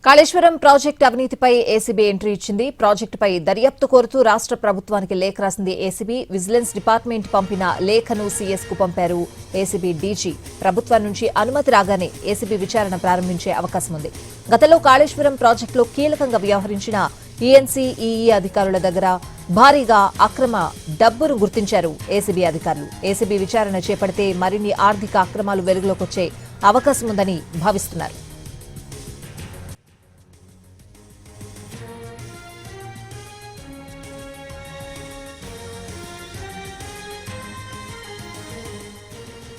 Kaleshwaram project అవినీతిపై ACB entry ఇచ్చింది. ప్రాజెక్టుపై దర్యాప్తు కోరుతూ రాష్ట్ర ప్రభుత్వానికి లేఖ రాసింది ఏసీబీ. విజిలెన్స్ డిపార్ట్మెంట్ పంపిన లేఖను సీఎస్ కు పంపారు ఏసీబీ డీజీ. ప్రభుత్వం నుంచి అనుమతి రాగానే ఏసీబీ విచారణ ప్రారంభించే అవకాశం ఉంది. గతంలో కాళేశ్వరం ప్రాజెక్టులో కీలకంగా వ్యవహరించిన ఈఎన్సీ, ఈఈ అధికారుల దగ్గర భారీగా అక్రమ డబ్బును గుర్తించారు ఏసీబీ అధికారులు. ఏసీబీ విచారణ చేపడితే మరిన్ని ఆర్థిక అక్రమాలు వెలుగులోకి వచ్చే అవకాశం ఉందని భావిస్తున్నారు.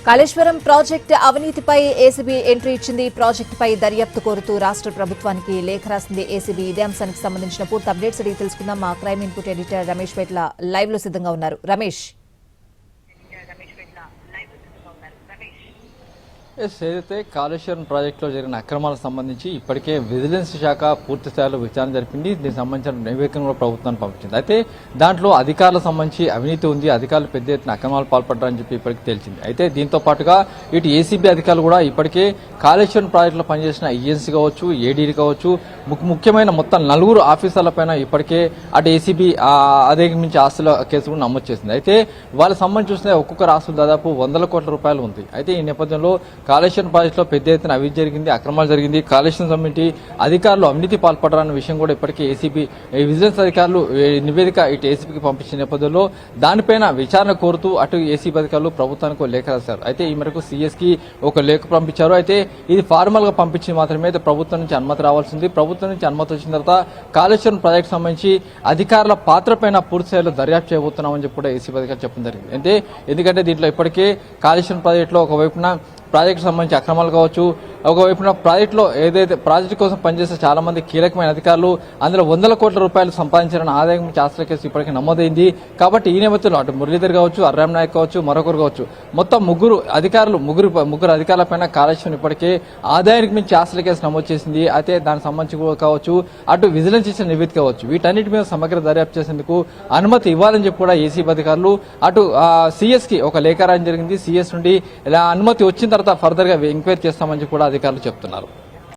కాళేశ్వరం ప్రాజెక్టు అవినీతిపై ఏసీబీ ఎంట్రీ ఇచ్చింది. ప్రాజెక్టుపై దర్యాప్తు కోరుతూ రాష్ట్ర ప్రభుత్వానికి లేఖ రాసింది ఏసీబీ. ఇదే అంశానికి సంబంధించిన పూర్తి అప్డేట్స్ అడిగి తెలుసుకుందాం. మా crime input editor Ramesh Petla live లో సిద్ధంగా ఉన్నారు. రమేష్, ఏదైతే కాళేశ్వరం ప్రాజెక్టులో జరిగిన అక్రమాలకు సంబంధించి ఇప్పటికే విజిలెన్స్ శాఖ పూర్తి స్థాయిలో విచారణ జరిపింది. దీనికి సంబంధించిన నివేదికను కూడా ప్రభుత్వానికి పంపించింది. అయితే దాంట్లో అధికారులకు సంబంధించి అవినీతి ఉంది, అధికారులు పెద్ద ఎత్తున అక్రమాలు పాల్పడ్డారని చెప్పి ఇప్పటికీ తేల్చింది. అయితే దీంతో పాటుగా ఇటు ఏసీబీ అధికారులు కూడా ఇప్పటికే కాళేశ్వరం ప్రాజెక్టులో పనిచేసిన ఈఎన్సీ కావచ్చు, ఏడీ కావచ్చు, ముఖ్యమైన మొత్తం 4 ఆఫీసర్లపైన ఇప్పటికే అటు ఏసీబీ అధిగమించి ఆస్తుల కేసులు నమోదు చేసింది. అయితే వాళ్ళకి సంబంధించి చూస్తే ఒక్కొక్క ఆస్తులు దాదాపు 100 కోట్ల రూపాయలు ఉంది. అయితే ఈ నేపథ్యంలో కాళేశ్వరం ప్రాజెక్టులో పెద్ద ఎత్తున అవినీతి జరిగింది, అక్రమాలు జరిగింది, కాళేశ్వరం సంబంధించి అధికారులు అవినీతి పాల్పడారన్న విషయం కూడా ఇప్పటికే ఏసీబీ విజిలెన్స్ అధికారులు నివేదిక ఇటు ఏసీబీకి పంపించిన నేపథ్యంలో దానిపైన విచారణ కోరుతూ అటు ఏసీబీ అధికారులు ప్రభుత్వానికి లేఖ రాశారు. అయితే ఈ మేరకు సీఎస్ కి ఒక లేఖ పంపించారు. అయితే ఇది ఫార్మల్ గా పంపించి మాత్రమే ప్రభుత్వం నుంచి అనుమతి రావాల్సింది. ప్రభుత్వం నుంచి అనుమతి వచ్చిన తర్వాత కాళేశ్వరం ప్రాజెక్టు సంబంధించి అధికారుల పాత్రపైన పూర్తి స్థాయిలో దర్యాప్తు చేయబోతున్నామని చెప్పి కూడా ఏసీబీ అధికారులు చెప్పడం జరిగింది. ఎందుకంటే దీంట్లో ఇప్పటికే కాళేశ్వరం ప్రాజెక్టులో ఒకవైపున ప్రాజెక్టు సంబంధించి అక్రమాలు కావచ్చు, ఒకవైపున ప్రాజెక్టులో ఏదైతే ప్రాజెక్టు కోసం పనిచేసే చాలా మంది కీలకమైన అధికారులు అందులో 100 కోట్ల రూపాయలు సంపాదించారని ఆదాయం ఆస్తుల కేసు ఇప్పటికీ నమోదైంది. కాబట్టి ఈ నేపథ్యంలో అటు మురళీధర్ కావచ్చు, అర్రామ్ నాయక్ కావచ్చు, మరొకరు కావచ్చు, మొత్తం ముగ్గురు అధికారులపైన కాళేశ్వరం ఇప్పటికే ఆదాయానికి మించి ఆస్తుల కేసు నమోదు చేసింది. అయితే దానికి సంబంధించి కావచ్చు, అటు విజిలెన్స్ ఇచ్చిన నివేదిక కావచ్చు, వీటన్నిటి మీద సమగ్ర దర్యాప్తు చేసేందుకు అనుమతి ఇవ్వాలని చెప్పి కూడా ఏసీబీ అధికారులు అటు సీఎస్ కి ఒక లేఖ రాయడం జరిగింది. సీఎస్ నుండి ఇలా అనుమతి వచ్చిన తర్వాత ఫర్దర్ గా ఎంక్వైరీ చేస్తామని కూడా అధికారులు చెప్తున్నారు.